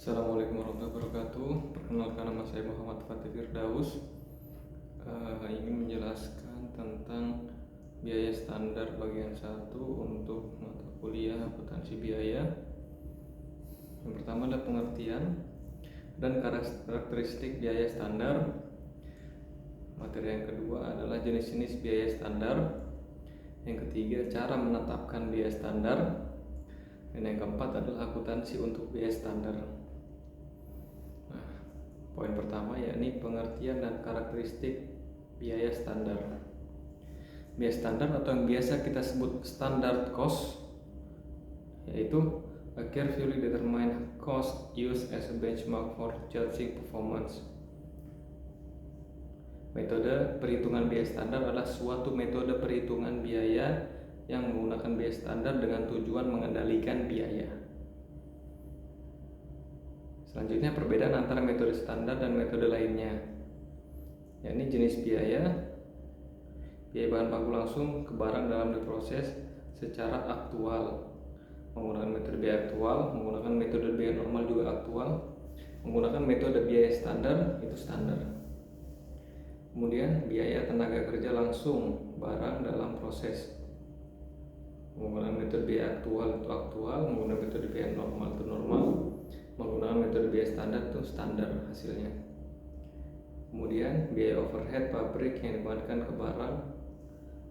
Assalamualaikum warahmatullahi wabarakatuh. Perkenalkan, nama saya Muhammad Fatih Firdaus. Ingin menjelaskan tentang biaya standar bagian 1 untuk mata kuliah akuntansi biaya. Yang pertama adalah pengertian dan karakteristik biaya standar. Materi yang kedua adalah jenis-jenis biaya standar. Yang ketiga, cara menetapkan biaya standar. Dan yang keempat adalah akuntansi untuk biaya standar. Poin pertama yakni pengertian dan karakteristik biaya standar. Biaya standar atau yang biasa kita sebut standard cost, yaitu a carefully determined cost used as a benchmark for judging performance. Metode perhitungan biaya standar adalah suatu metode perhitungan biaya yang menggunakan biaya standar dengan tujuan mengendalikan biaya. Selanjutnya, perbedaan antara metode standar dan metode lainnya, yakni jenis biaya bahan baku langsung ke barang dalam diproses secara aktual, menggunakan metode biaya aktual, menggunakan metode biaya normal juga aktual, menggunakan metode biaya standar itu standar. Kemudian biaya tenaga kerja langsung barang dalam proses, menggunakan metode biaya aktual itu aktual, menggunakan metode biaya normal itu normal, menggunakan metode biaya standar itu standar hasilnya. Kemudian biaya overhead pabrik yang dikeluarkan ke barang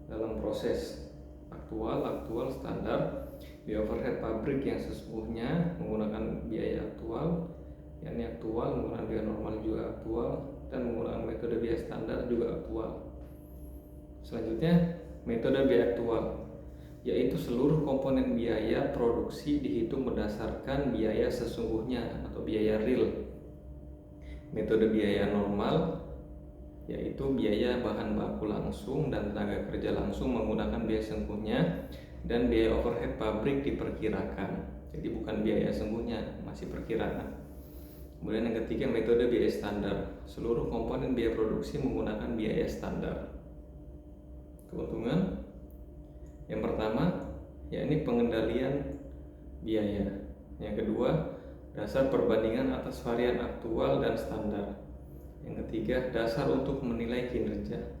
dalam proses aktual standar. Biaya overhead pabrik yang sesungguhnya menggunakan biaya aktual, yakni aktual, menggunakan biaya normal juga aktual, dan menggunakan metode biaya standar juga aktual. Selanjutnya, metode biaya aktual, yaitu seluruh komponen biaya produksi dihitung berdasarkan biaya sesungguhnya atau biaya real. Metode biaya normal, yaitu biaya bahan baku langsung dan tenaga kerja langsung menggunakan biaya sesungguhnya, dan biaya overhead pabrik diperkirakan, jadi bukan biaya sesungguhnya, masih perkiraan. Kemudian yang ketiga, metode biaya standar, seluruh komponen biaya produksi menggunakan biaya standar. Keuntungan yang pertama, yakni pengendalian biaya. Yang kedua, dasar perbandingan atas varian aktual dan standar. Yang ketiga, dasar untuk menilai kinerja.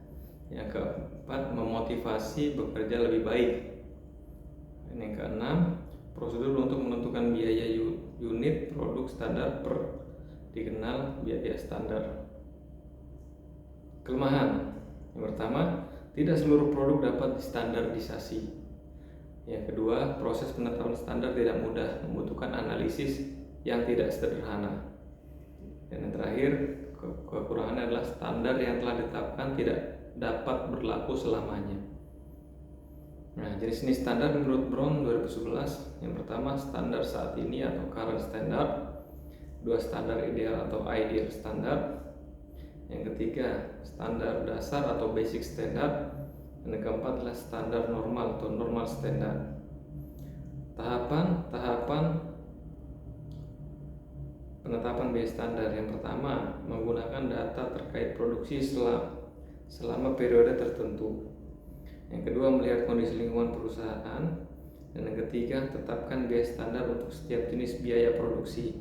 Yang keempat, memotivasi bekerja lebih baik. Dan yang keenam, prosedur untuk menentukan biaya unit produk standar dikenal biaya standar. Kelemahan yang pertama, tidak seluruh produk dapat distandarisasi. Yang kedua, proses penetapan standar tidak mudah, membutuhkan analisis yang tidak sederhana. Dan yang terakhir, kekurangannya adalah standar yang telah ditetapkan tidak dapat berlaku selamanya. Nah, jenis-jenis standar menurut Brown 2011, yang pertama standar saat ini atau current standard, dua standar ideal atau ideal standard, yang ketiga standar dasar atau basic standard, dan yang keempat adalah standar normal atau normal standard. Tahapan penetapan biaya standar, yang pertama menggunakan data terkait produksi selama periode tertentu. Yang kedua, melihat kondisi lingkungan perusahaan, dan yang ketiga, tetapkan biaya standar untuk setiap jenis biaya produksi.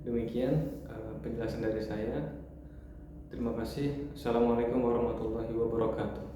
Demikian penjelasan dari saya. Terima kasih. Assalamualaikum warahmatullahi wabarakatuh.